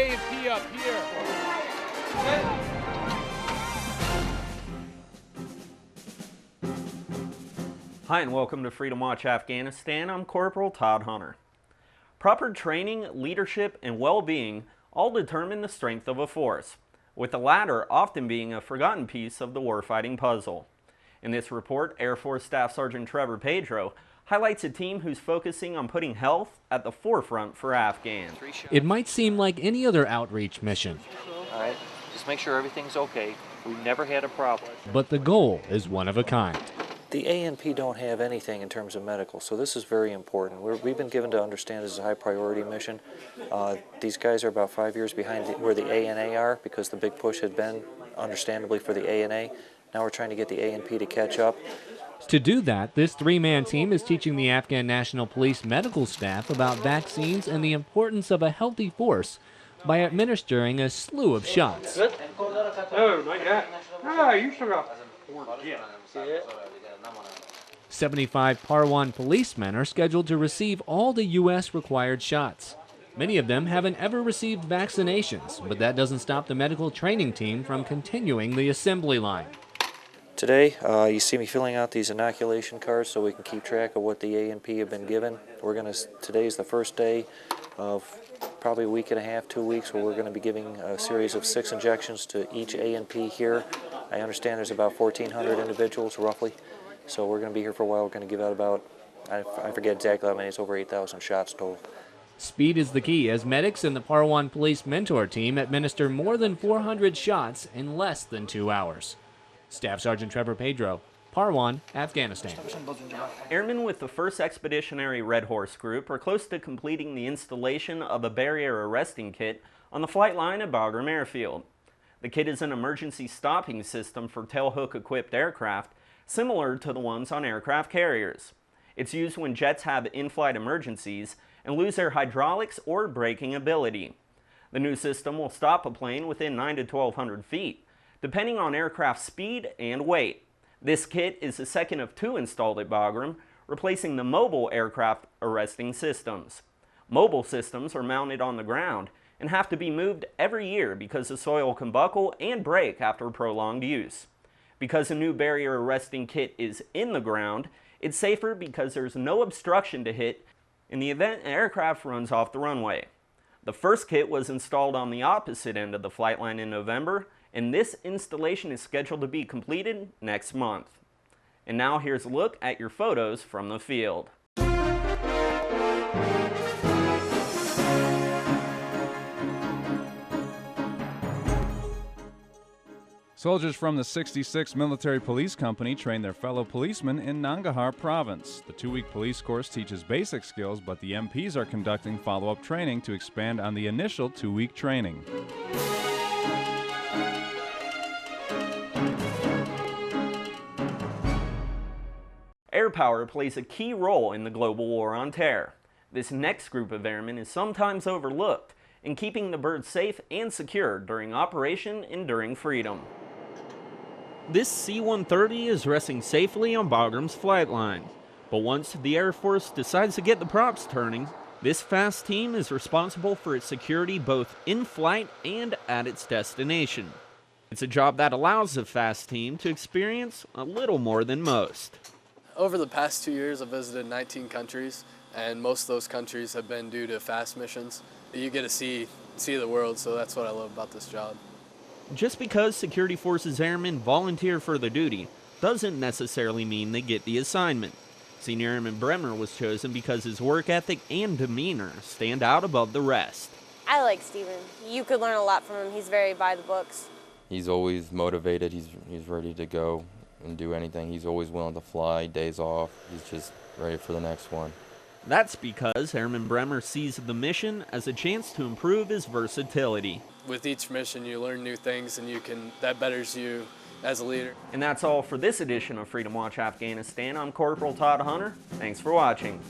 A&P up here. Hi and welcome to Freedom Watch Afghanistan. I'm Corporal Todd Hunter. Proper training, leadership, and well-being all determine the strength of a force, with the latter often being a forgotten piece of the warfighting puzzle. In this report, Air Force Staff Sergeant Trevor Pedro highlights a team who's focusing on putting health at the forefront for Afghans. It might seem like any other outreach mission. All right, just make sure everything's okay. We've never had a problem. But the goal is one of a kind. The A&P don't have anything in terms of medical, so this is very important. We've been given to understand this is a high priority mission. These guys are about 5 years behind where the ANA are because the big push had been, understandably, for the ANA. Now we're trying to get the A&P to catch up. To do that, this three-man team is teaching the Afghan National Police medical staff about vaccines and the importance of a healthy force by administering a slew of shots. Oh, not yet. Oh, you still got 75 Parwan policemen are scheduled to receive all the U.S. required shots. Many of them haven't ever received vaccinations, but that doesn't stop the medical training team from continuing the assembly line. Today, you see me filling out these inoculation cards so we can keep track of what the A&P have been given. Today's the first day of probably a week and a half, 2 weeks, where we're going to be giving a series of 6 injections to each A&P here. I understand there's about 1,400 individuals, roughly. So we're going to be here for a while. We're going to give out about, I forget exactly how many, it's over 8,000 shots total. Speed is the key as medics and the Parwan Police Mentor Team administer more than 400 shots in less than 2 hours. Staff Sergeant Trevor Pedro, Parwan, Afghanistan. Airmen with the 1st Expeditionary Red Horse Group are close to completing the installation of a barrier arresting kit on the flight line at Bagram Airfield. The kit is an emergency stopping system for tailhook-equipped aircraft, similar to the ones on aircraft carriers. It's used when jets have in-flight emergencies and lose their hydraulics or braking ability. The new system will stop a plane within 900 to 1,200 feet, depending on aircraft speed and weight. This kit is the second of 2 installed at Bagram, replacing the mobile aircraft arresting systems. Mobile systems are mounted on the ground and have to be moved every year because the soil can buckle and break after prolonged use. Because a new barrier arresting kit is in the ground, it's safer because there's no obstruction to hit in the event an aircraft runs off the runway. The first kit was installed on the opposite end of the flight line in November, and this installation is scheduled to be completed next month. And now here's a look at your photos from the field. Soldiers from the 66th Military Police Company train their fellow policemen in Nangarhar Province. The 2-week police course teaches basic skills, but the MPs are conducting follow-up training to expand on the initial 2-week training. Air power plays a key role in the global war on terror. This next group of airmen is sometimes overlooked in keeping the birds safe and secure during Operation Enduring Freedom. This C-130 is resting safely on Bagram's flight line, but once the Air Force decides to get the props turning, this fast team is responsible for its security both in flight and at its destination. It's a job that allows the fast team to experience a little more than most. Over the past 2 years, I've visited 19 countries, and most of those countries have been due to fast missions. You get to see the world, so that's what I love about this job. Just because Security Forces airmen volunteer for the duty doesn't necessarily mean they get the assignment. Senior Airman Bremer was chosen because his work ethic and demeanor stand out above the rest. I like Steven. You could learn a lot from him. He's very by the books. He's always motivated. He's ready to go and do anything. He's always willing to fly, days off. He's just ready for the next one. That's because Airman Bremer sees the mission as a chance to improve his versatility. With each mission, you learn new things, and that betters you as a leader. And that's all for this edition of Freedom Watch Afghanistan. I'm Corporal Todd Hunter. Thanks for watching.